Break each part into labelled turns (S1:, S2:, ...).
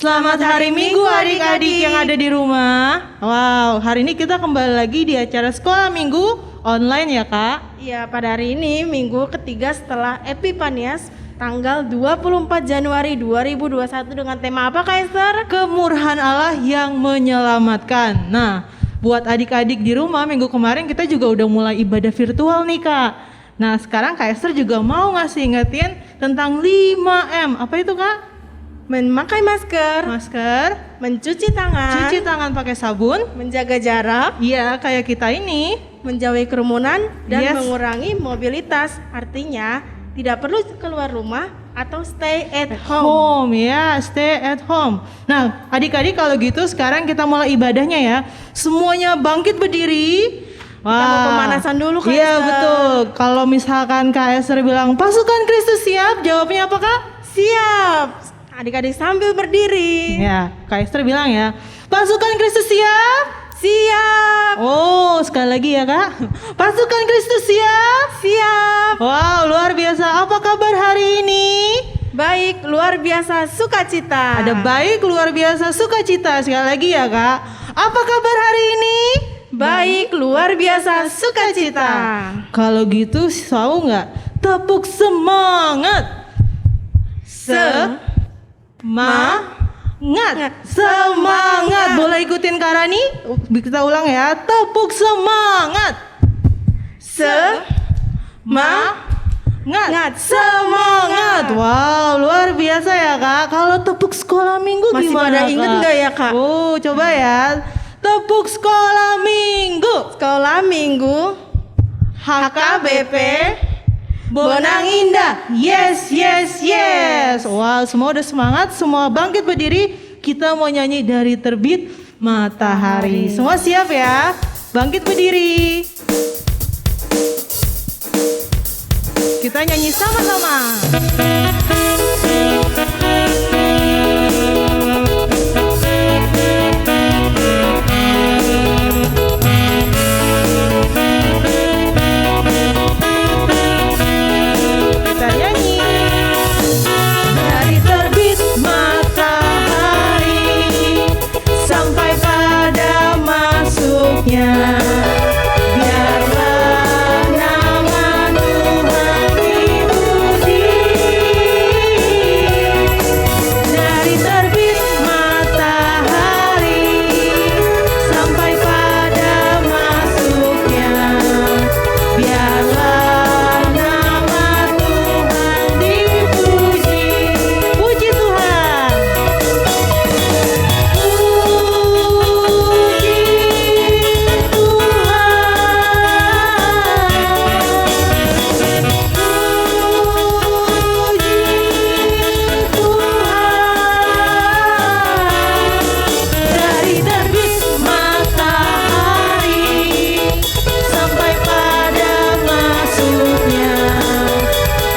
S1: Selamat hari Minggu adik-adik yang ada di rumah. Wow, hari ini kita kembali lagi di acara Sekolah Minggu online ya Kak?
S2: Iya, pada hari ini minggu ketiga setelah Epifanias tanggal 24 Januari 2021 dengan tema apa Kak Esther?
S1: Kemurahan Allah yang menyelamatkan. Nah, buat adik-adik di rumah minggu kemarin kita juga udah mulai ibadah virtual nih Kak. Nah, sekarang Kak Esther juga mau ngasih ingetin tentang 5M. Apa itu Kak?
S2: Memakai masker, mencuci tangan
S1: pakai sabun,
S2: menjaga jarak,
S1: iya kayak kita ini,
S2: menjauhi kerumunan dan
S1: Yes.
S2: mengurangi mobilitas. Artinya tidak perlu keluar rumah atau stay at home.
S1: ya, stay at home. Nah, adik-adik kalau gitu sekarang kita mulai ibadahnya ya. Semuanya bangkit berdiri.
S2: Kita mau pemanasan dulu Kak
S1: Iya
S2: Esther.
S1: betul. Kalau misalkan Kak Esther bilang pasukan Kristus siap, jawabnya apa Kak?
S2: Siap. Adik-adik sambil berdiri.
S1: Ya, Kak Esther bilang ya, pasukan Kristus siap.
S2: Siap.
S1: Oh, sekali lagi ya Kak. Pasukan Kristus siap.
S2: Siap.
S1: Wow, luar biasa. Apa kabar hari ini?
S2: Baik, luar biasa sukacita.
S1: Ada baik, luar biasa, sukacita. Sekali lagi ya Kak. Apa kabar hari ini?
S2: Baik, luar biasa sukacita.
S1: Kalau gitu tahu nggak? Tepuk semangat. Semangat. Boleh ikutin Karani? Kita ulang ya. Tepuk semangat. Semangat. Wow, luar biasa ya Kak. Kalau tepuk sekolah minggu
S2: Masih
S1: gimana
S2: pada inget nggak ya, Kak?
S1: Oh, coba ya. Tepuk sekolah minggu.
S2: Sekolah minggu
S1: HKBP Bonang Indah. Yes. Wow, semua udah semangat, semua bangkit berdiri. Kita mau nyanyi dari terbit matahari. Semua siap ya? Bangkit berdiri. Kita nyanyi sama-sama. Kita nyanyi. Dari terbit matahari sampai pada masuknya, biarlah nama Tuhan dipuji. Dari terbit matahari sampai pada masuknya, biarlah nama Tuhan dipuji. Puji Tuhan. Dari terbit matahari sampai pada masuknya,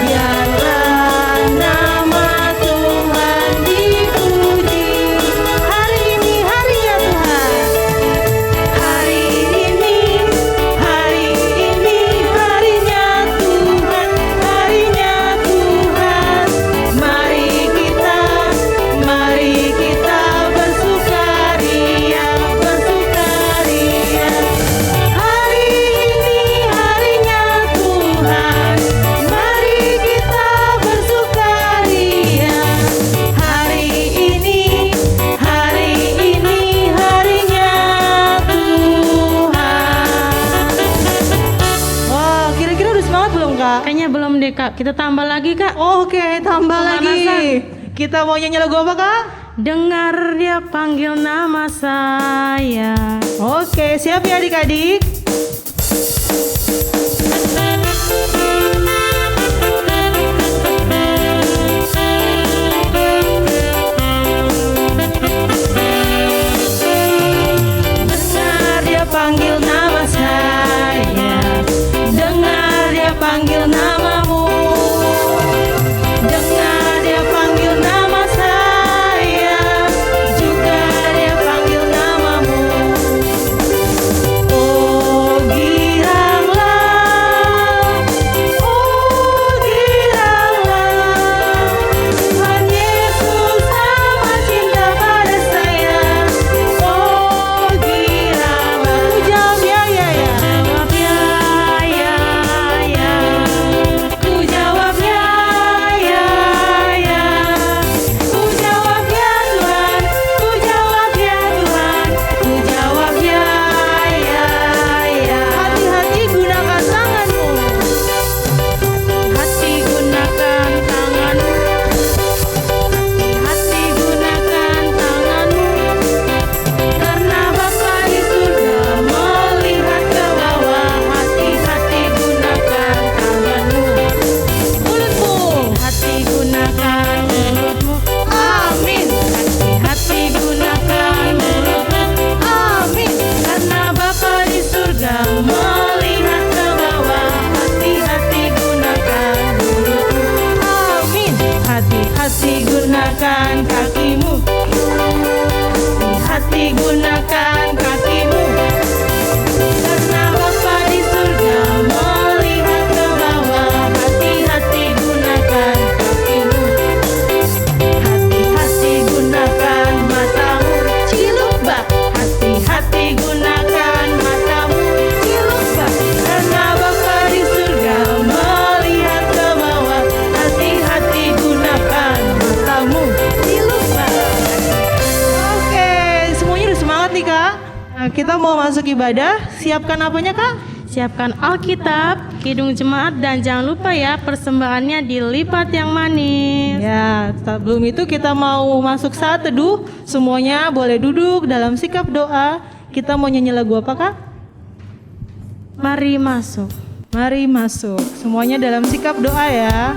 S1: biarlah nama Tuhan dipuji. Hari ini harinya Tuhan. Hari ini harinya Tuhan. Harinya Tuhan. Mari kita bersukaria. Hari ini harinya Tuhan. Mari kita bersukaria. Hari ini harinya Tuhan. Wah, kira-kira udah semangat belum Kak?
S2: Kayaknya belum deh Kak, kita tambah lagi Kak.
S1: Oke, tambah lagi.
S2: Pemanasan.
S1: Kita mau nyanyi lagu apa Kak?
S2: Dengar dia panggil nama saya.
S1: Oke, siap ya adik-adik? Dengar dia panggil nama saya. Dengar dia panggil namamu. Dengar dia panggil nama saya. Juga dia panggil namamu. Oh giranglah, oh semangat nih Kak. Nah, kita mau masuk ibadah. Siapkan apanya Kak?
S2: Siapkan Alkitab, Kidung Jemaat, dan jangan lupa ya persembahannya dilipat yang manis.
S1: Ya, sebelum itu kita mau masuk saat teduh. Semuanya boleh duduk dalam sikap doa. Kita mau nyanyi lagu apa Kak?
S2: Mari masuk.
S1: Mari masuk. Semuanya dalam sikap doa ya.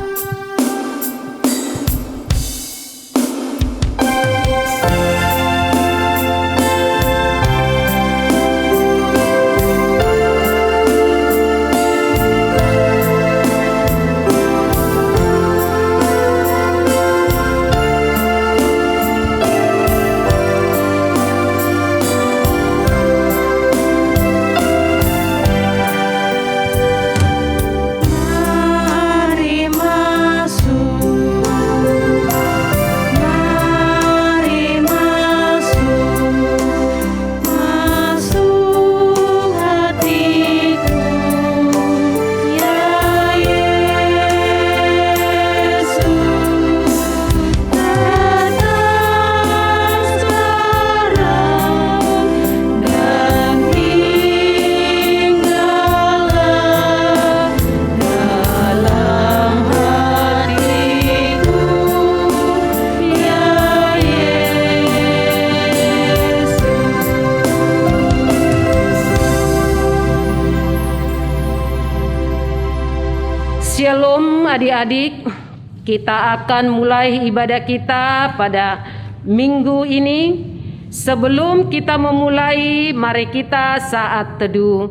S3: Shalom adik-adik, kita akan mulai ibadah kita pada minggu ini. Sebelum kita memulai, mari kita saat teduh.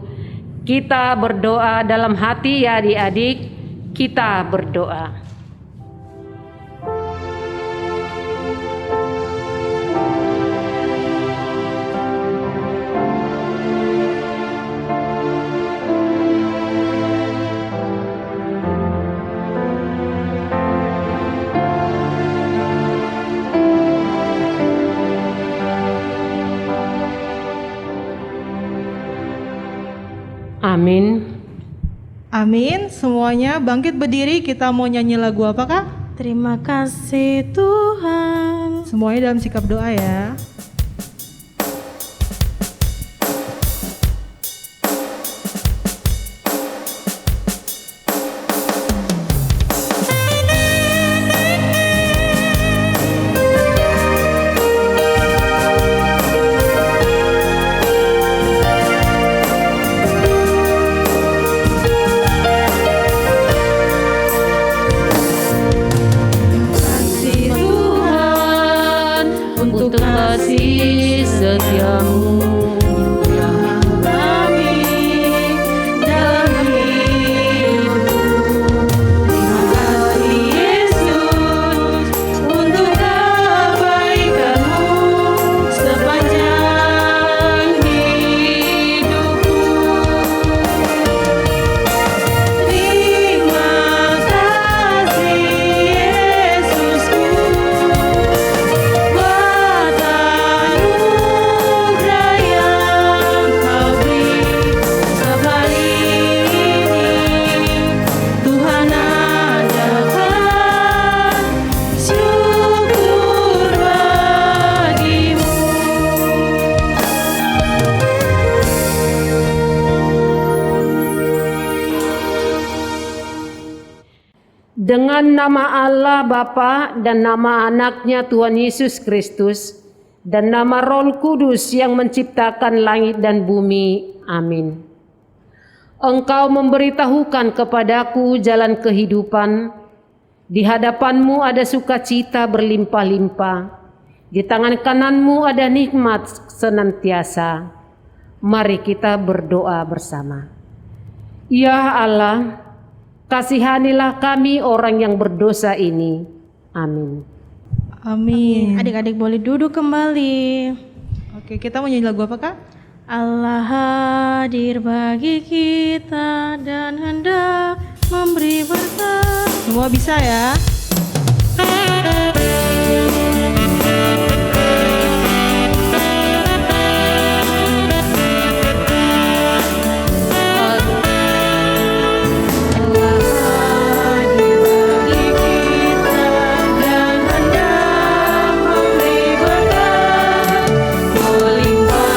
S3: Kita berdoa dalam hati ya adik-adik, kita berdoa. Amin.
S1: Amin. Semuanya bangkit berdiri. Kita mau nyanyi lagu apa Kak?
S2: Terima kasih Tuhan.
S1: Semuanya dalam sikap doa ya.
S3: Kasih setiamu yang kami dalam hidup. Terima kasih Yesus untuk kebaikanmu sepanjang hidupku. Terima kasih Yesusku. Dengan nama Allah Bapa dan nama anaknya Tuhan Yesus Kristus dan nama Roh Kudus yang menciptakan langit dan bumi. Amin. Engkau memberitahukan kepadaku jalan kehidupan. Di hadapanmu ada sukacita berlimpah-limpah. Di tangan kananmu ada nikmat senantiasa. Mari kita berdoa bersama. Ya Allah, kasihanilah kami orang yang berdosa ini. Amin.
S1: Amin.
S2: Adik-adik boleh duduk kembali.
S1: Oke, kita mau nyanyi lagu apa Kak?
S2: Allah hadir bagi kita dan hendak memberi berkat.
S1: Semua bisa ya?
S3: Melimpah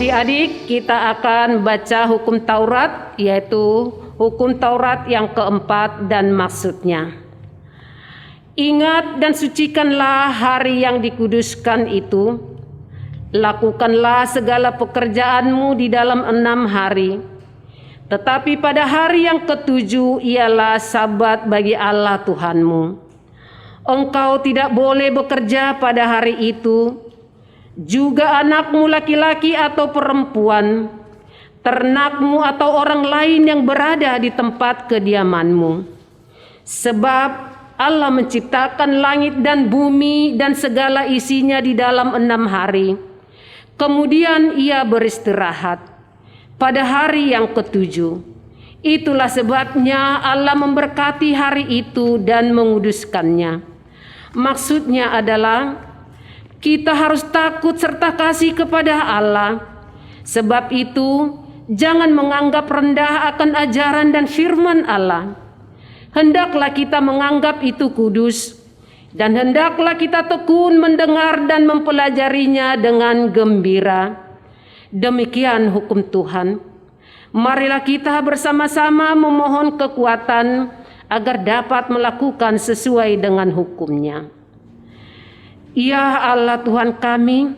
S3: Adik-adik, kita akan baca hukum Taurat, yaitu hukum Taurat yang keempat dan maksudnya. Ingat dan sucikanlah hari yang dikuduskan itu. Lakukanlah segala pekerjaanmu di dalam 6 hari. Tetapi pada hari yang ke-7 ialah Sabat bagi Allah Tuhanmu. Engkau tidak boleh bekerja pada hari itu, juga anakmu laki-laki atau perempuan, ternakmu atau orang lain yang berada di tempat kediamanmu. Sebab Allah menciptakan langit dan bumi dan segala isinya di dalam 6 hari. Kemudian ia beristirahat pada hari yang ke-7. Itulah sebabnya Allah memberkati hari itu dan menguduskannya. Maksudnya adalah kita harus takut serta kasih kepada Allah. Sebab itu, jangan menganggap rendah akan ajaran dan firman Allah. Hendaklah kita menganggap itu kudus, dan hendaklah kita tekun mendengar dan mempelajarinya dengan gembira. Demikian hukum Tuhan. Marilah kita bersama-sama memohon kekuatan agar dapat melakukan sesuai dengan hukum-Nya. Ya Allah Tuhan kami,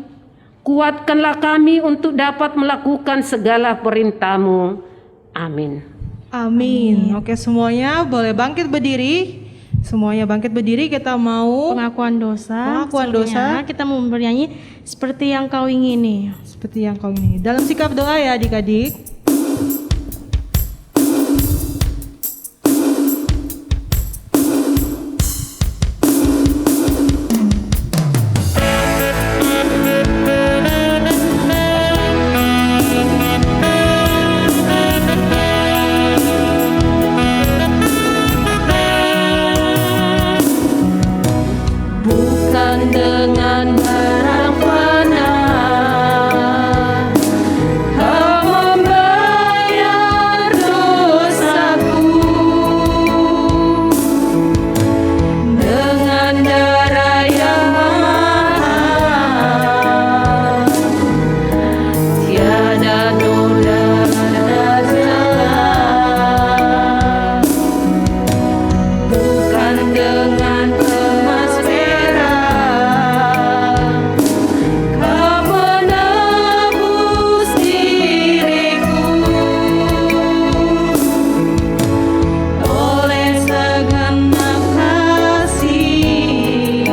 S3: kuatkanlah kami untuk dapat melakukan segala perintah-Mu. Amin.
S1: Amin. Oke, semuanya boleh bangkit berdiri. Semuanya bangkit berdiri, kita mau
S2: Pengakuan dosa.
S1: Pengakuan dosa.
S2: Kita mau bernyanyi seperti yang kau ingini.
S1: seperti yang kau ini. Dalam sikap doa ya adik-adik.
S3: Dengan barang fana, Kau membayar dosaku. Dengan darah yang mahal, tiada noda dan celah. Bukan dengan emas perak Kau menebus diriku. Oleh segenap kasih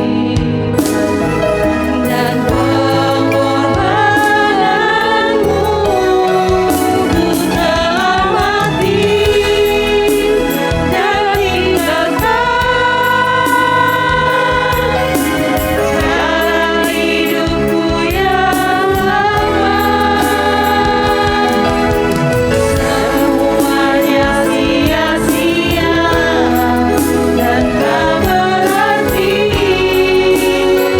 S3: dan pengorbananmu, ku telah mati dan tinggalkan jalan hidupku yang lama. Semuanya sia-sia dan tak berarti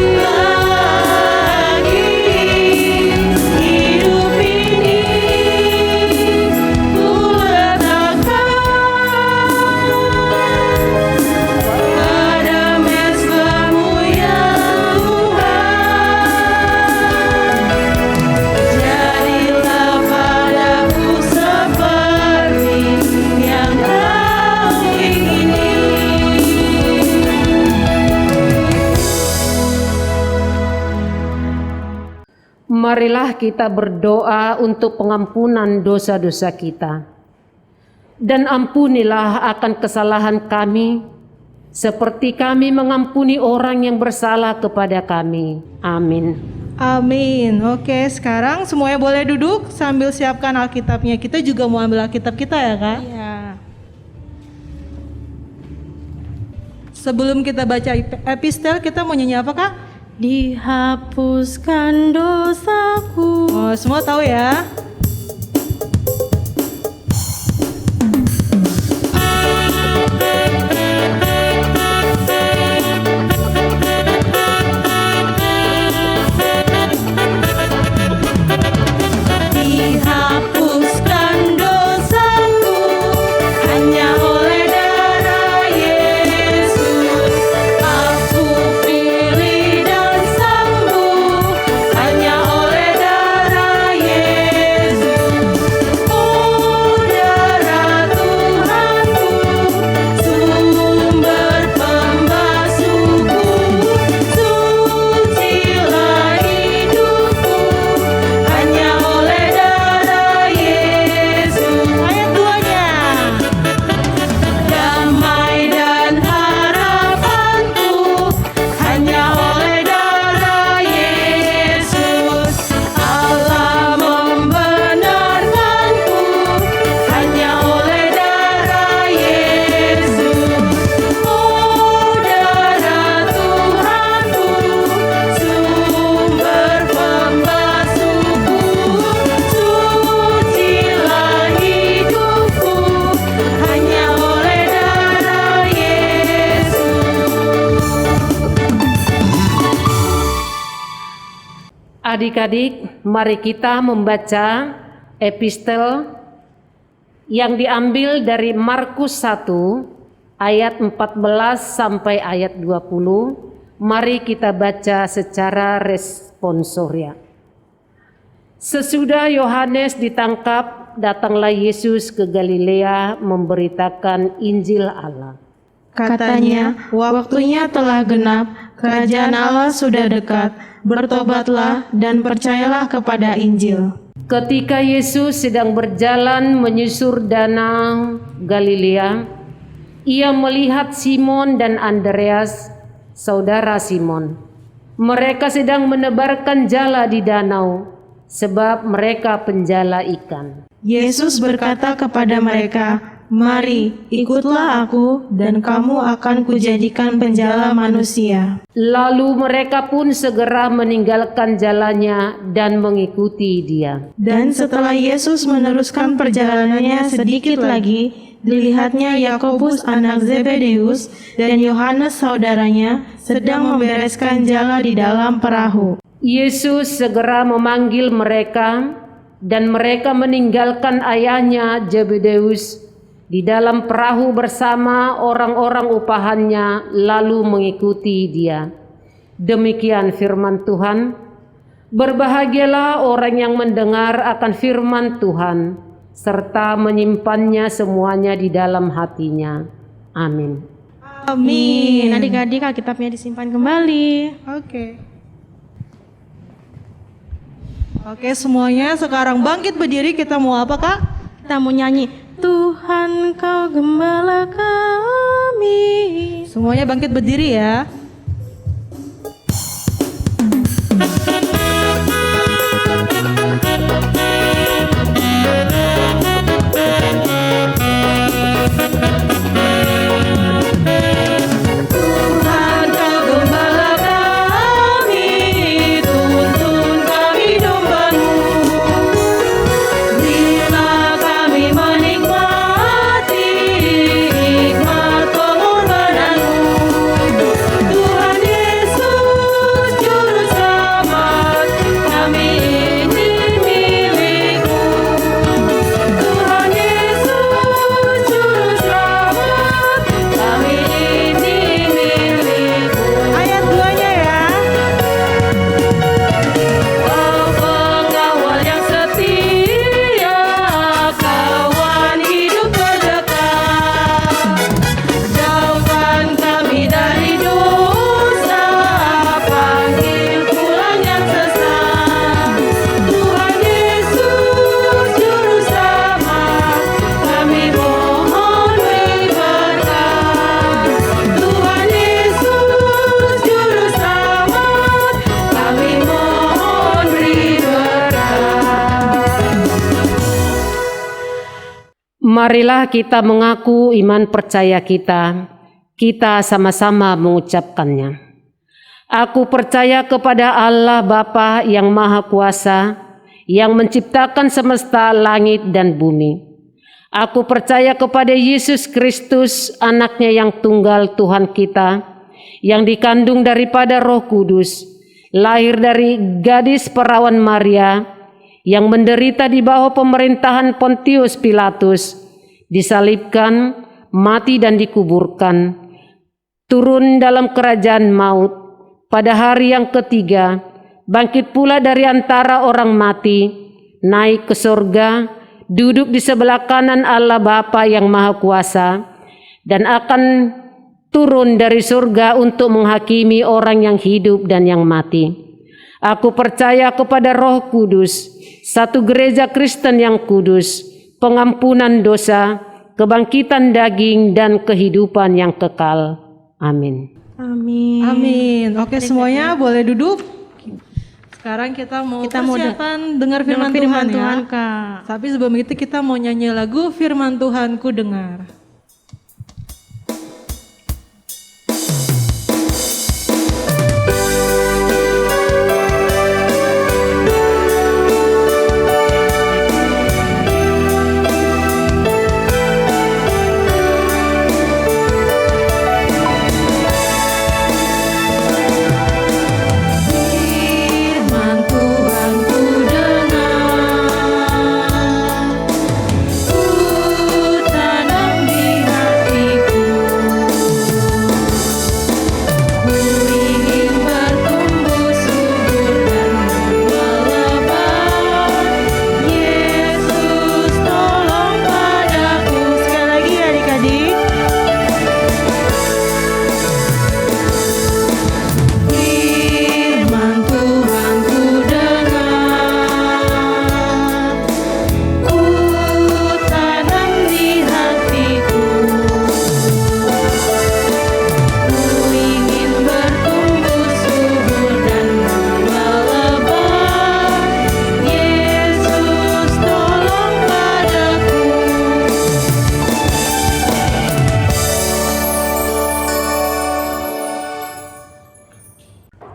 S3: lagi. Hidup ini ku letakkan pada mezbamu ya Tuhan. Jadilah padaku seperti yang kau ingini. Marilah kita berdoa untuk pengampunan dosa-dosa kita. Dan ampunilah akan kesalahan kami, seperti kami mengampuni orang yang bersalah kepada kami. Amin.
S1: Amin. Oke, sekarang semuanya boleh duduk sambil siapkan Alkitabnya. Kita juga mau ambil Alkitab kita ya, Kak?
S2: Iya.
S1: Sebelum kita baca epistel, kita mau nyanyi apa, Kak?
S2: Dihapuskan dosaku.
S1: Oh, semua tahu ya? Dihapuskan dosaku hanya oleh darah Yesus. Aku pilih dan sembuh hanya oleh darah Yesus.
S3: Adik-adik, mari kita membaca epistel yang diambil dari Markus 1 ayat 14 sampai ayat 20. Mari kita baca secara responsoria. Sesudah Yohanes ditangkap, datanglah Yesus ke Galilea memberitakan Injil Allah.
S2: Katanya, waktunya telah genap, kerajaan Allah sudah dekat, bertobatlah dan percayalah kepada Injil.
S3: Ketika Yesus sedang berjalan menyusur danau Galilea, ia melihat Simon dan Andreas, saudara Simon. Mereka sedang menebarkan jala di danau, sebab mereka penjala ikan.
S2: Yesus berkata kepada mereka, "Mari, ikutlah aku, dan kamu akan kujadikan penjala manusia."
S3: Lalu mereka pun segera meninggalkan jalannya dan mengikuti dia.
S2: Dan setelah Yesus meneruskan perjalanannya sedikit lagi, dilihatnya Yakobus anak Zebedeus dan Yohanes saudaranya sedang membereskan jala di dalam perahu.
S3: Yesus segera memanggil mereka, dan mereka meninggalkan ayahnya Zebedeus di dalam perahu bersama orang-orang upahannya, lalu mengikuti dia. Demikian firman Tuhan. Berbahagialah orang yang mendengar akan firman Tuhan, serta menyimpannya semuanya di dalam hatinya. Amin.
S2: Amin. Adik-adik, Alkitabnya disimpan kembali.
S1: Oke, semuanya sekarang bangkit berdiri. Kita mau apa, Kak?
S2: Kita mau nyanyi, Tuhan kau gembala kami.
S1: Semuanya bangkit berdiri ya.
S2: Tuhan kau gembala kami, tuntun kami domba-Mu. Bila kami menikmati hikmat pengorbanan-Mu, Tuhan Yesus Juru Selamat, kami ini milik-Mu. Tuhan Yesus Juru Selamat, kami ini milik-Mu.
S1: Ayat 2-nya ya.
S2: Oh, pengawal yang setia, kawan hidup terdekat, jauhkan kami dari dosa, panggil pulang yang sesat. Tuhan Yesus Juru Selamat, kami mohon beri berkat. Tuhan Yesus Juru Selamat, kami mohon beri berkat.
S3: Marilah kita mengaku iman percaya kita. Kita sama-sama mengucapkannya. Aku percaya kepada Allah Bapa yang Maha Kuasa, yang menciptakan semesta langit dan bumi. Aku percaya kepada Yesus Kristus, anaknya yang tunggal Tuhan kita, yang dikandung daripada Roh Kudus, lahir dari gadis perawan Maria, yang menderita di bawah pemerintahan Pontius Pilatus, disalibkan, mati dan dikuburkan, turun dalam kerajaan maut, pada hari yang ketiga, bangkit pula dari antara orang mati, naik ke surga, duduk di sebelah kanan Allah Bapa yang Maha Kuasa, dan akan turun dari surga untuk menghakimi orang yang hidup dan yang mati. Aku percaya kepada Roh Kudus, satu gereja Kristen yang kudus, pengampunan dosa, kebangkitan daging, dan kehidupan yang kekal. Amin.
S2: Amin.
S1: Amin. Oke, semuanya boleh duduk. Sekarang kita mau persiapan dengar firman Tuhan ya.
S2: Kak.
S1: Tapi sebelum itu kita mau nyanyi lagu Firman Tuhanku Dengar.
S2: Firman Tuhan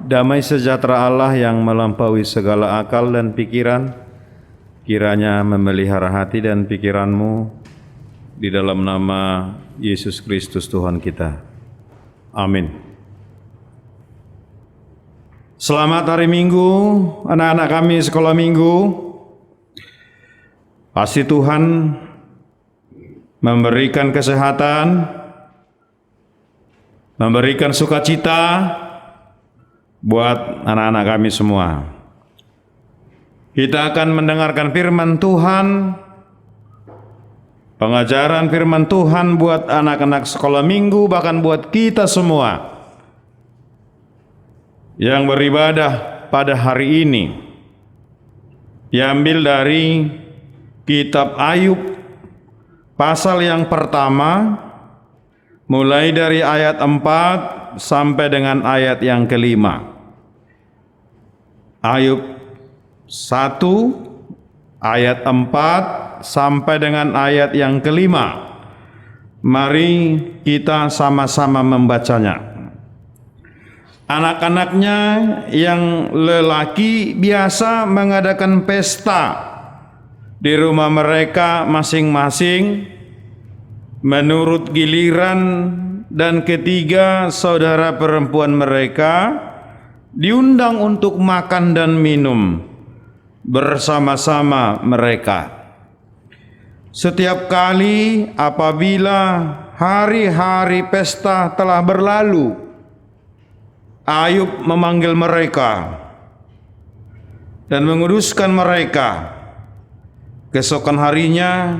S4: Damai sejahtera Allah yang melampaui segala akal dan pikiran, kiranya memelihara hati dan pikiranmu di dalam nama Yesus Kristus Tuhan kita. Amin. Selamat hari Minggu, anak-anak kami sekolah Minggu. Pasti Tuhan memberikan kesehatan, memberikan sukacita buat anak-anak kami semua. Kita akan mendengarkan firman Tuhan, pengajaran firman Tuhan buat anak-anak sekolah minggu, bahkan buat kita semua yang beribadah pada hari ini. Diambil dari kitab Ayub pasal yang pertama, mulai dari ayat 4 sampai dengan ayat yang kelima. Ayub 1 ayat 4 sampai dengan ayat yang kelima. Mari kita sama-sama membacanya. Anak-anaknya yang lelaki biasa mengadakan pesta di rumah mereka masing-masing menurut giliran, dan ketiga saudara perempuan mereka diundang untuk makan dan minum bersama-sama mereka. Setiap kali apabila hari-hari pesta telah berlalu, Ayub memanggil mereka dan menguduskan mereka. Keesokan harinya,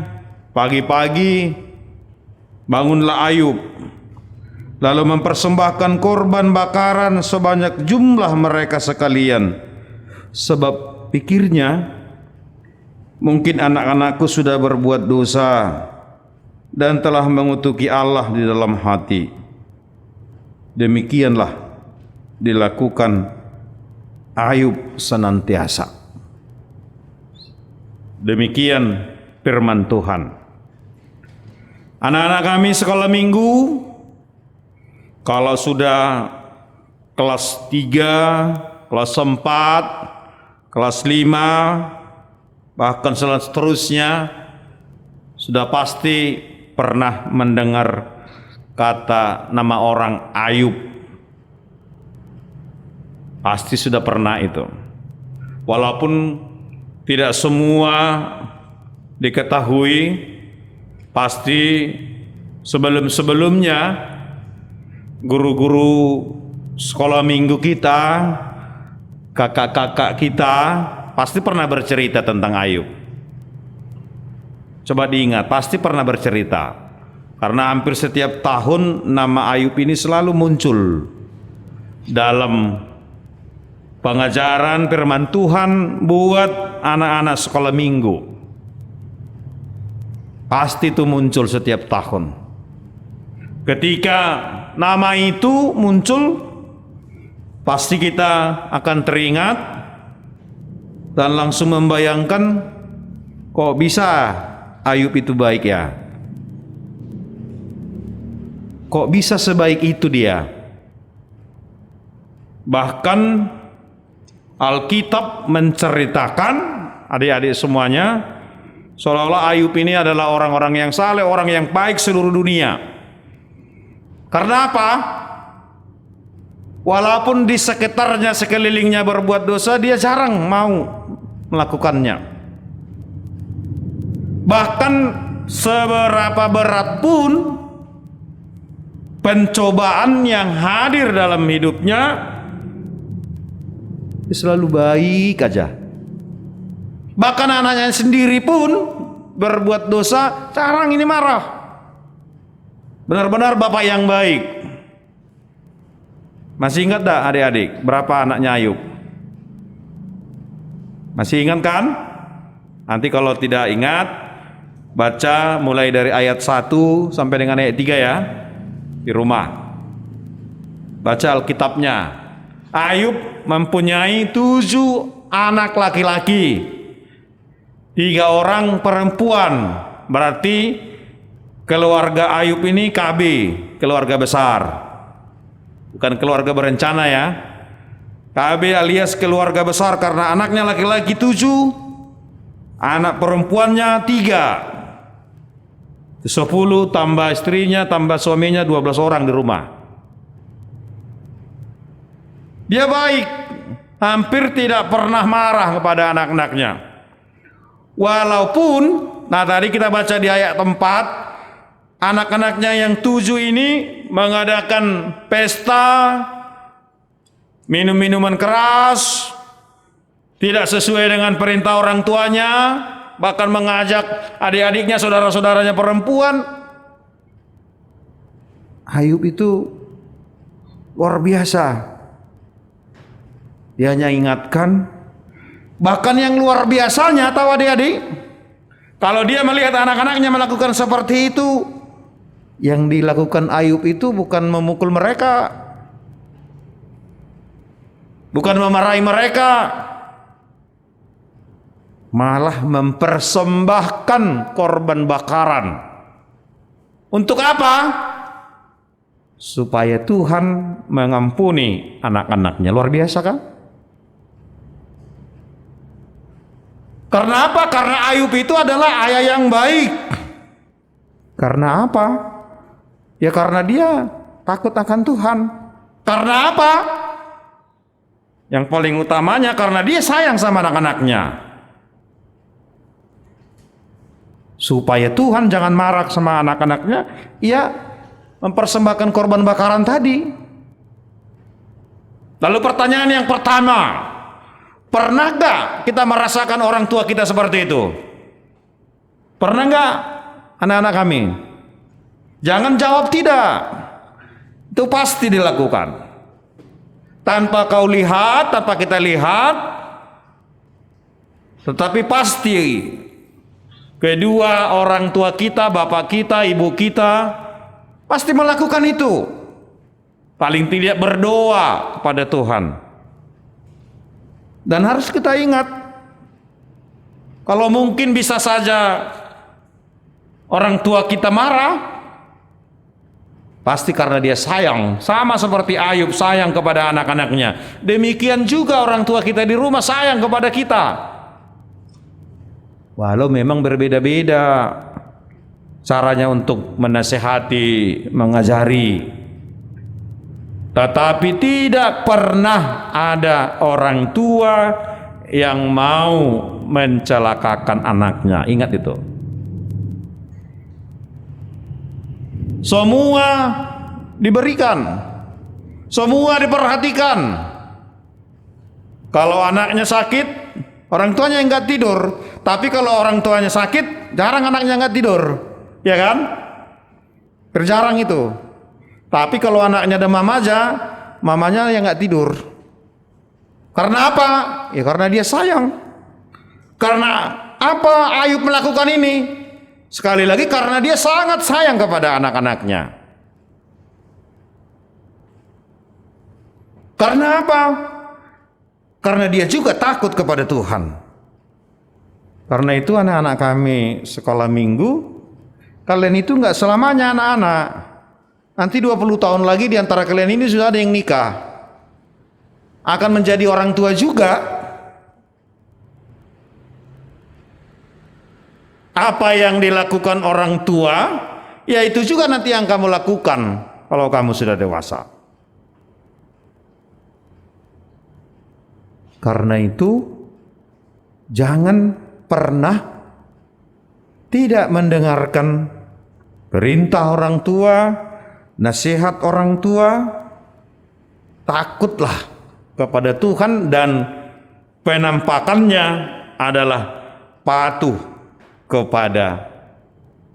S4: pagi-pagi, bangunlah Ayub, lalu mempersembahkan korban bakaran sebanyak jumlah mereka sekalian. Sebab pikirnya, mungkin anak-anakku sudah berbuat dosa dan telah mengutuki Allah di dalam hati. Demikianlah dilakukan Ayub senantiasa. Demikian firman Tuhan. Anak-anak kami sekolah minggu, kalau sudah kelas 3, kelas 4, kelas 5, bahkan seterusnya, sudah pasti pernah mendengar kata nama orang Ayub. Pasti sudah pernah itu. Walaupun tidak semua diketahui, pasti sebelum-sebelumnya guru-guru sekolah minggu kita, kakak-kakak kita pasti pernah bercerita tentang Ayub. Coba diingat, pasti pernah bercerita. Karena hampir setiap tahun nama Ayub ini selalu muncul dalam pengajaran firman Tuhan buat anak-anak sekolah minggu. Pasti itu muncul setiap tahun. Ketika nama itu muncul, pasti kita akan teringat dan langsung membayangkan, kok bisa Ayub itu baik ya? Kok bisa sebaik itu dia? Bahkan Alkitab menceritakan, adik-adik semuanya, seolah-olah Ayub ini adalah orang-orang yang saleh, orang yang baik seluruh dunia. Karena apa? Walaupun di sekitarnya, sekelilingnya berbuat dosa, dia jarang mau melakukannya. Bahkan seberapa berat pun pencobaan yang hadir dalam hidupnya, dia selalu baik aja. Bahkan anaknya sendiri pun berbuat dosa, jarang ini marah. Benar-benar bapak yang baik. Masih ingat tak adik-adik berapa anaknya Ayub? Masih ingat kan? Nanti kalau tidak ingat, baca mulai dari ayat 1 sampai dengan ayat 3 ya, di rumah. Baca Alkitabnya. Ayub mempunyai 7 anak laki-laki, 3 orang perempuan. Berarti keluarga Ayub ini KB, keluarga besar. Bukan keluarga berencana ya. KB alias keluarga besar karena anaknya laki-laki 7, anak perempuannya 3. 10 tambah istrinya tambah suaminya 12 orang di rumah. Dia baik, hampir tidak pernah marah kepada anak-anaknya. Walaupun, nah tadi kita baca di ayat 4, anak-anaknya yang 7 ini mengadakan pesta, minum-minuman keras, tidak sesuai dengan perintah orang tuanya, bahkan mengajak adik-adiknya, saudara-saudaranya perempuan. Ayub itu luar biasa. Dia hanya ingatkan, bahkan yang luar biasanya, tahu adik-adik, kalau dia melihat anak-anaknya melakukan seperti itu, yang dilakukan Ayub itu bukan memukul mereka, bukan memarahi mereka, malah mempersembahkan korban bakaran. Untuk apa? Supaya Tuhan mengampuni anak-anaknya. Luar biasa kan? Karena apa? Karena Ayub itu adalah ayah yang baik. Karena apa? Ya karena dia takut akan Tuhan. Karena apa? Yang paling utamanya karena dia sayang sama anak-anaknya. Supaya Tuhan jangan marah sama anak-anaknya, ia mempersembahkan korban bakaran tadi. Lalu pertanyaan yang pertama, pernah gak kita merasakan orang tua kita seperti itu? Pernah gak anak-anak kami? Jangan jawab tidak. Itu pasti dilakukan. Tanpa kau lihat, tanpa kita lihat, tetapi pasti kedua orang tua kita, bapak kita, ibu kita pasti melakukan itu. Paling tidak berdoa kepada Tuhan. Dan harus kita ingat, kalau mungkin bisa saja orang tua kita marah, pasti karena dia sayang, sama seperti Ayub sayang kepada anak-anaknya. Demikian juga orang tua kita di rumah sayang kepada kita. Walau memang berbeda-beda caranya untuk menasehati, mengajari, tetapi tidak pernah ada orang tua yang mau mencelakakan anaknya. Ingat itu. Semua diberikan, semua diperhatikan. Kalau anaknya sakit, orang tuanya enggak tidur. Tapi kalau orang tuanya sakit, jarang anaknya enggak tidur, ya kan? Jarang itu. Tapi kalau anaknya demam aja, mamanya yang enggak tidur. Karena apa? Ya karena dia sayang. Karena apa Ayub melakukan ini? Sekali lagi karena dia sangat sayang kepada anak-anaknya. Karena apa? Karena dia juga takut kepada Tuhan. Karena itu anak-anak kami sekolah minggu, kalian itu enggak selamanya anak-anak. Nanti 20 tahun lagi di antara kalian ini sudah ada yang nikah. Akan menjadi orang tua juga. Apa yang dilakukan orang tua, ya itu juga nanti yang kamu lakukan kalau kamu sudah dewasa. Karena itu, jangan pernah tidak mendengarkan perintah orang tua, nasihat orang tua. Takutlah kepada Tuhan dan penampakannya adalah patuh kepada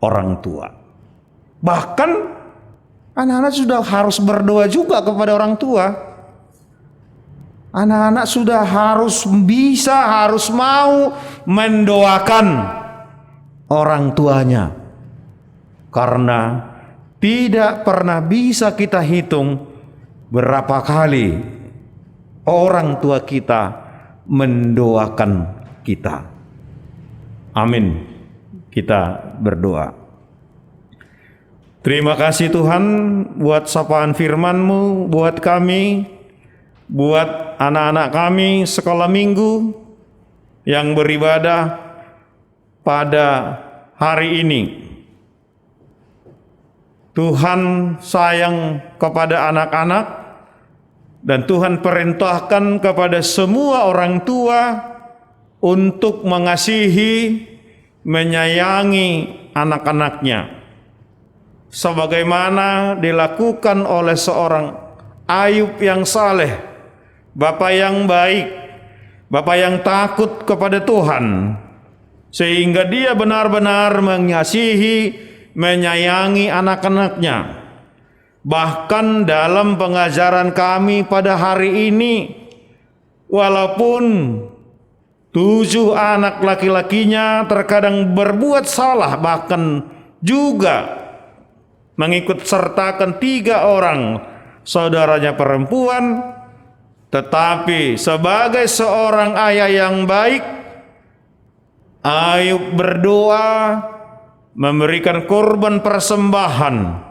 S4: orang tua. Bahkan anak-anak sudah harus berdoa juga kepada orang tua. Anak-anak sudah harus bisa, harus mau mendoakan orang tuanya. Karena tidak pernah bisa kita hitung berapa kali orang tua kita mendoakan kita. Amin. Kita berdoa. Terima kasih Tuhan buat sapaan firman-Mu buat kami. buat anak-anak kami sekolah minggu yang beribadah pada hari ini. Tuhan sayang kepada anak-anak dan Tuhan perintahkan kepada semua orang tua untuk mengasihi, menyayangi anak-anaknya sebagaimana dilakukan oleh seorang Ayub yang saleh, bapak yang baik, bapak yang takut kepada Tuhan, sehingga dia benar-benar mengasihi, menyayangi anak-anaknya. Bahkan dalam pengajaran kami pada hari ini, walaupun 7 anak laki-lakinya terkadang berbuat salah, bahkan juga mengikut sertakan 3 orang saudaranya perempuan, tetapi sebagai seorang ayah yang baik, Ayub berdoa memberikan korban persembahan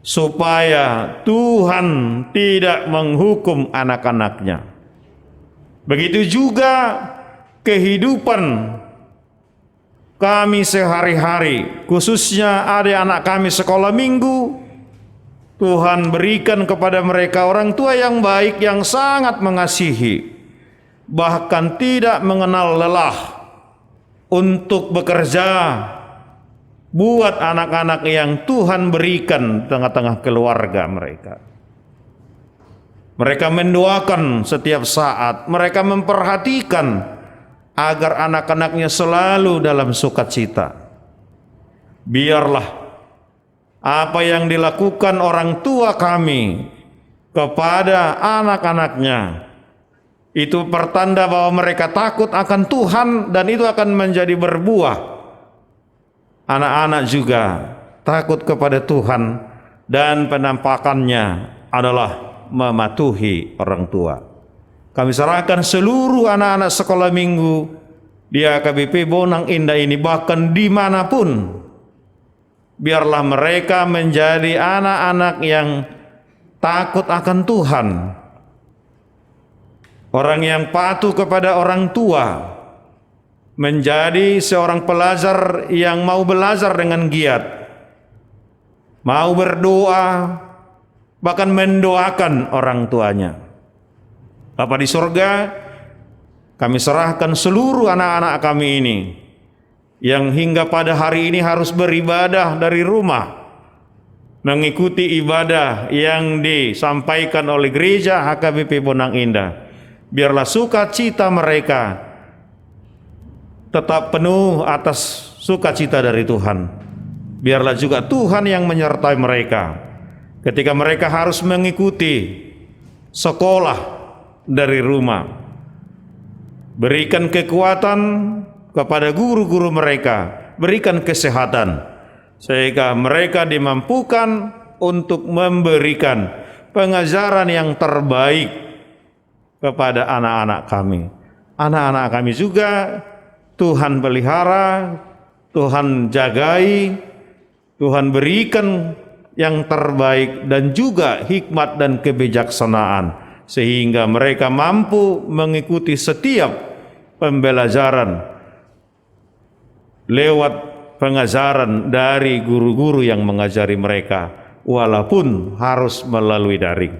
S4: supaya Tuhan tidak menghukum anak-anaknya. Begitu juga kehidupan kami sehari-hari, khususnya adik-anak kami sekolah minggu. Tuhan berikan kepada mereka orang tua yang baik, yang sangat mengasihi, bahkan tidak mengenal lelah untuk bekerja buat anak-anak yang Tuhan berikan tengah-tengah keluarga mereka. Mereka mendoakan setiap saat, mereka memperhatikan agar anak-anaknya selalu dalam sukacita. Biarlah apa yang dilakukan orang tua kami kepada anak-anaknya itu pertanda bahwa mereka takut akan Tuhan, dan itu akan menjadi berbuah. Anak-anak juga takut kepada Tuhan dan penampakannya adalah mematuhi orang tua. Kami serahkan seluruh anak-anak sekolah minggu di AKBP Bonang Indah ini, bahkan dimanapun, biarlah mereka menjadi anak-anak yang takut akan Tuhan, orang yang patuh kepada orang tua, menjadi seorang pelajar yang mau belajar dengan giat, mau berdoa, bahkan mendoakan orang tuanya. Bapa di surga, kami serahkan seluruh anak-anak kami ini yang hingga pada hari ini harus beribadah dari rumah, mengikuti ibadah yang disampaikan oleh gereja HKBP Bonang Indah. Biarlah sukacita mereka tetap penuh atas sukacita dari Tuhan. Biarlah juga Tuhan yang menyertai mereka ketika mereka harus mengikuti sekolah dari rumah. Berikan kekuatan kepada guru-guru mereka, berikan kesehatan sehingga mereka dimampukan untuk memberikan pengajaran yang terbaik kepada anak-anak kami. Anak-anak kami juga Tuhan pelihara, Tuhan jagai, Tuhan berikan yang terbaik dan juga hikmat dan kebijaksanaan sehingga mereka mampu mengikuti setiap pembelajaran lewat pengajaran dari guru-guru yang mengajari mereka, walaupun harus melalui daring.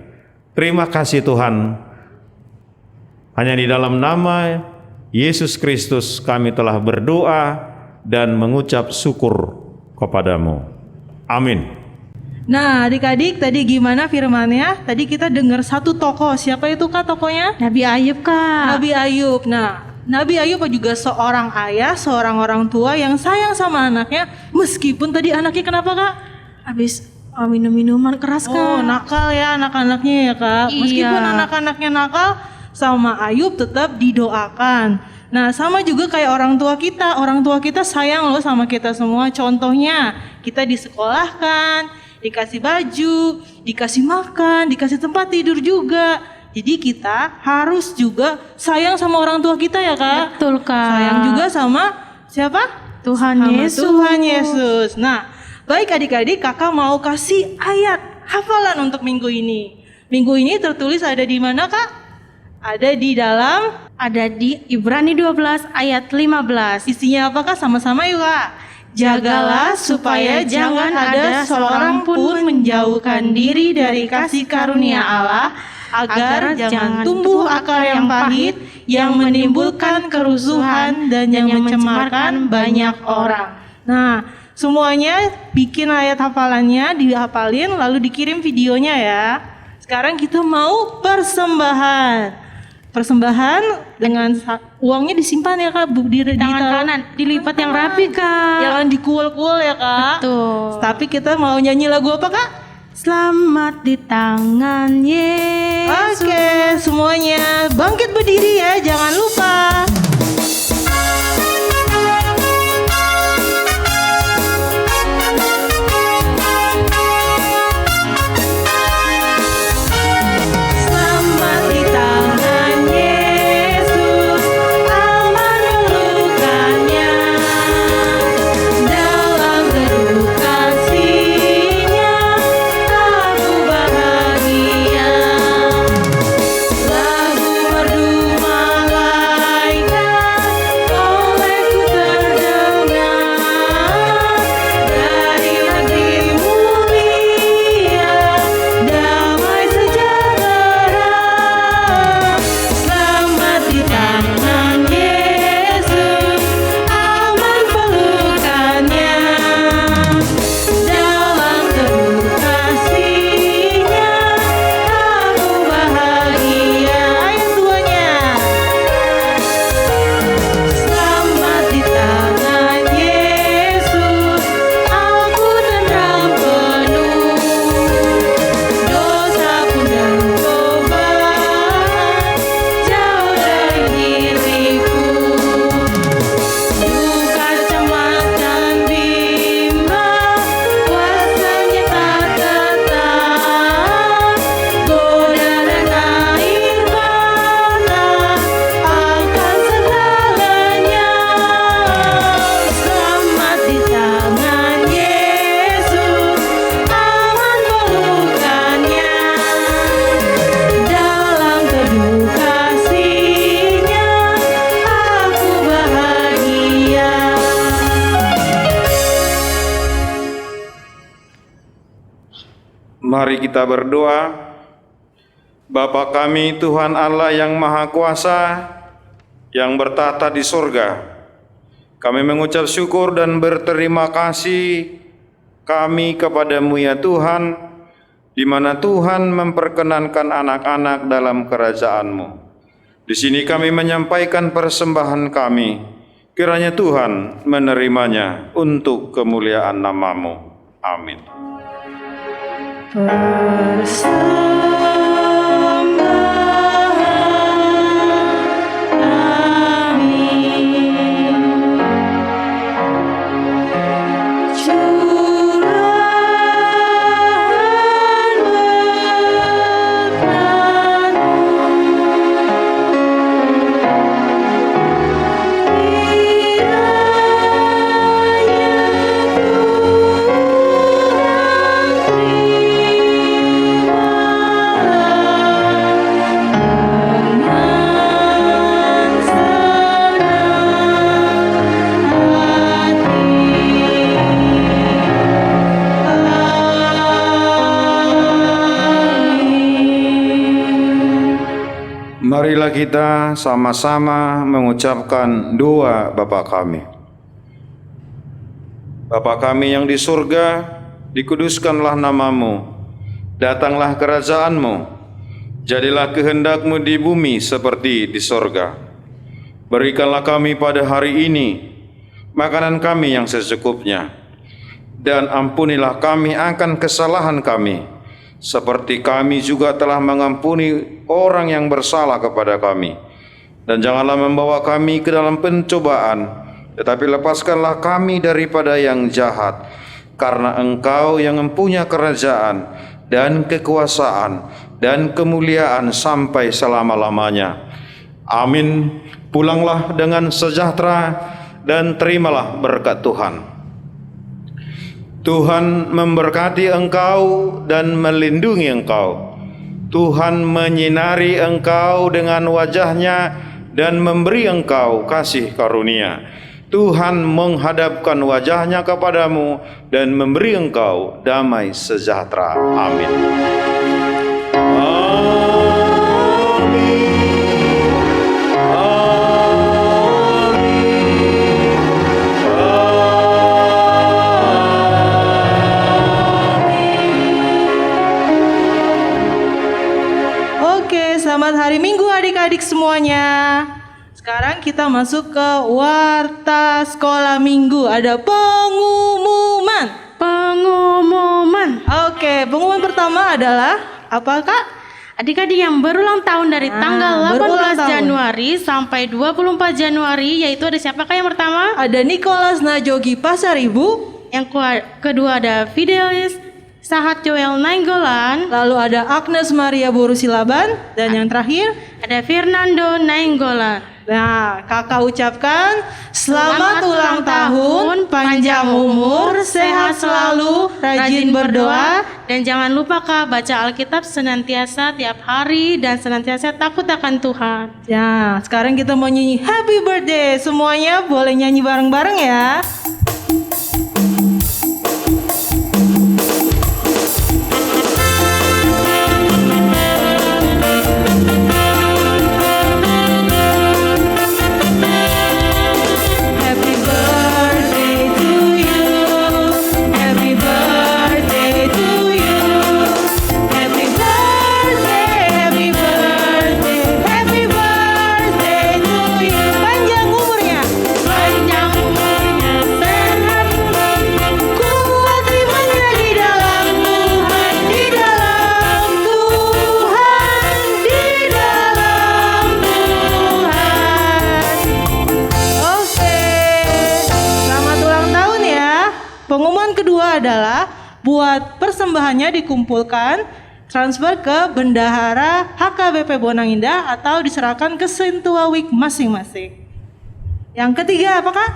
S4: Terima kasih Tuhan. Hanya di dalam nama Yesus Kristus kami telah berdoa dan mengucap syukur kepadamu. Amin.
S1: Nah, adik-adik, tadi gimana firmannya? Tadi kita dengar satu tokoh. Siapa itu Kak tokohnya?
S2: Nabi Ayub, Kak.
S1: Nabi Ayub. Nah, Nabi Ayub juga seorang ayah, seorang orang tua yang sayang sama anaknya, meskipun tadi anaknya kenapa Kak?
S2: Habis minum minuman keras, Kak.
S1: Oh, nakal ya anak-anaknya ya Kak.
S2: Iya.
S1: Meskipun anak-anaknya nakal, sama Ayub tetap didoakan. Nah, sama juga kayak orang tua kita sayang loh sama kita semua. Contohnya, kita disekolahkan, dikasih baju, dikasih makan, dikasih tempat tidur juga. Jadi kita harus juga sayang sama orang tua kita ya Kak.
S2: Betul, Kak.
S1: Sayang juga sama siapa?
S2: Tuhan
S1: Sama
S2: Yesus.
S1: Tuhan Yesus. Nah, baik adik-adik, kakak mau kasih ayat hafalan untuk minggu ini. Minggu ini tertulis ada di mana, Kak? Ada di
S2: Ibrani 12 ayat 15.
S1: isinya apa, Kak? Sama-sama yuk, Kak. Jagalah supaya jangan ada seorang pun menjauhkan diri dari kasih karunia Allah, agar jangan tumbuh akar yang pahit yang menimbulkan kerusuhan dan yang mencemarkan banyak orang. Nah, semuanya bikin ayat hafalannya, dihafalin lalu dikirim videonya ya. Sekarang kita mau persembahan. Persembahan dengan uangnya disimpan ya, Kak, di
S2: Tangan kanan dilipat yang rapi, Kak.
S1: Jangan dikuul-kuul ya, Kak.
S2: Betul.
S1: Tapi kita mau nyanyi lagu apa, Kak?
S2: Selamat di tangan Yesus.
S1: Oke, semuanya bangkit berdiri ya, jangan lupa. Selamat di tangan Yesus, aman pelukannya, dalam teduh kasih-Nya aku bahagia. Lagu merdu malaikat olehku terdengar, dari negeri mulia damai sejahtera. Selamat di tangan Yesus, aman pelukannya, dalam teduh kasih-Nya aku bahagia. Ayo semuanya. Selamat di tangan Yesus, aku tenang penuh, dosa pun dan cobaan jauh dari diriku. Duka, cemas dan bimbang kuasanya tak tetap, goda dan air mata akan segalanya. Selamat di tangan Yesus, aman pelukannya, dalam teduh kasih-Nya aku bahagia.
S4: Mari kita berdoa. Bapa kami, Tuhan Allah yang Maha Kuasa, yang bertata di sorga, kami mengucap syukur dan berterima kasih kami kepadamu ya Tuhan, di mana Tuhan memperkenankan anak-anak dalam kerajaan-Mu. Di sini kami menyampaikan persembahan kami, kiranya Tuhan menerimanya untuk kemuliaan nama-Mu. Amin. Marilah kita sama-sama mengucapkan doa Bapa kami. Bapa kami yang di surga, dikuduskanlah nama-Mu, datanglah kerajaan-Mu, jadilah kehendak-Mu di bumi seperti di surga. Berikanlah kami pada hari ini makanan kami yang secukupnya, dan ampunilah kami akan kesalahan kami, seperti kami juga telah mengampuni orang yang bersalah kepada kami. Dan janganlah membawa kami ke dalam pencobaan, tetapi lepaskanlah kami daripada yang jahat, karena Engkau yang mempunyai kerajaan dan kekuasaan dan kemuliaan sampai selama-lamanya. Amin. Pulanglah dengan sejahtera dan terimalah berkat Tuhan. Tuhan memberkati engkau dan melindungi engkau. Tuhan menyinari engkau dengan wajah-Nya dan memberi engkau kasih karunia. Tuhan menghadapkan wajah-Nya kepadamu dan memberi engkau damai sejahtera. Amin.
S1: Oke, selamat hari Minggu adik-adik semuanya. Sekarang kita masuk ke warta sekolah minggu. Ada pengumuman.
S2: Pengumuman.
S1: Oke, pengumuman pertama adalah apa, Kak?
S2: Adik-adik yang berulang tahun dari tanggal
S1: berulang
S2: 18
S1: tahun.
S2: Januari sampai 24 Januari, yaitu ada siapakah yang pertama?
S1: Ada Nicholas Najogi Pasaribu.
S2: Yang kedua ada Fidelis Sahat Joel Nainggolan.
S1: Lalu ada Agnes Maria Borusilaban. Dan yang terakhir,
S2: Ada Fernando Nainggolan.
S1: nah, kakak ucapkan selamat ulang tahun, panjang umur, sehat selalu, rajin berdoa.
S2: Dan jangan lupa Kak, baca Alkitab senantiasa tiap hari dan senantiasa takut akan Tuhan.
S1: Ya, sekarang kita mau nyanyi Happy Birthday. Semuanya boleh nyanyi bareng-bareng ya. Happy birthday to you. Happy birthday to you. Happy birthday, happy birthday, happy birthday to you. Panjang umurnya,
S2: Panjang umurnya, sehat,
S1: kuat imannya di dalam Tuhan, di dalam Tuhan, di dalam Tuhan. Oke, selamat ulang tahun ya. Pengumuman kedua adalah buat persembahannya dikumpulkan, transfer ke Bendahara HKBP Bonang Indah atau diserahkan ke Sentua Week masing-masing. Yang ketiga apa, Kak?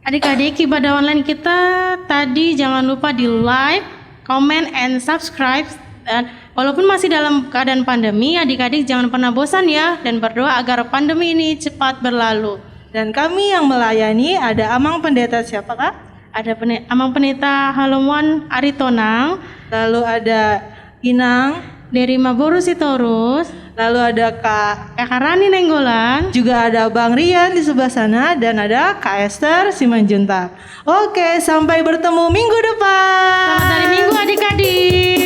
S2: Adik-adik, ibadah online kita tadi jangan lupa di like, comment, and subscribe. Dan walaupun masih dalam keadaan pandemi, adik-adik jangan pernah bosan ya, dan berdoa agar pandemi ini cepat berlalu.
S1: Dan kami yang melayani ada Amang Pendeta siapa, Kak?
S2: Ada Amang Pendeta Halomuan Aritonang,
S1: Lalu ada Inang,
S2: dari Maboru Sitorus,
S1: lalu ada Kak,
S2: Kakak Rani Nenggolan.
S1: juga ada Bang Rian di sebelah sana, dan ada Kak Esther Simanjuntak. Oke, sampai bertemu minggu depan.
S2: Selamat hari Minggu adik-adik.